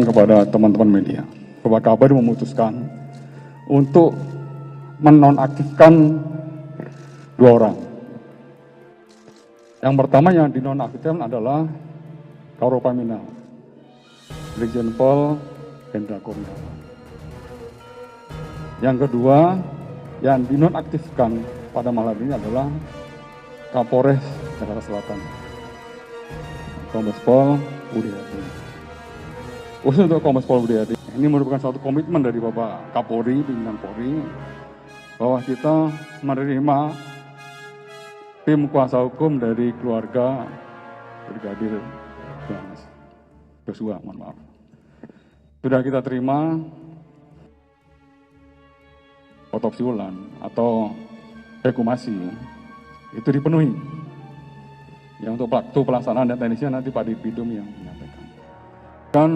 kepada teman-teman media bahwa Kabari memutuskan untuk menonaktifkan 2 orang. Yang pertama yang dinonaktifkan adalah Karopaminal, Brigjen Pol Hendra Kurniawan. Yang kedua yang dinonaktifkan pada malam ini adalah Kapolres Jakarta Selatan, Kombes Pol Budi Hadi. Khusus untuk Kombes Pol Budi Hadi, ini merupakan suatu komitmen dari Bapak Kapolri, pimpinan Polri, bahwa kita menerima tim kuasa hukum dari keluarga Brigadir Joshua, mohon maaf. Sudah kita terima otopsi ulang atau ekshumasi itu dipenuhi. Yang untuk waktu pelaksanaan dan teknisnya nanti Pak Dipidum yang menyampaikan. Dan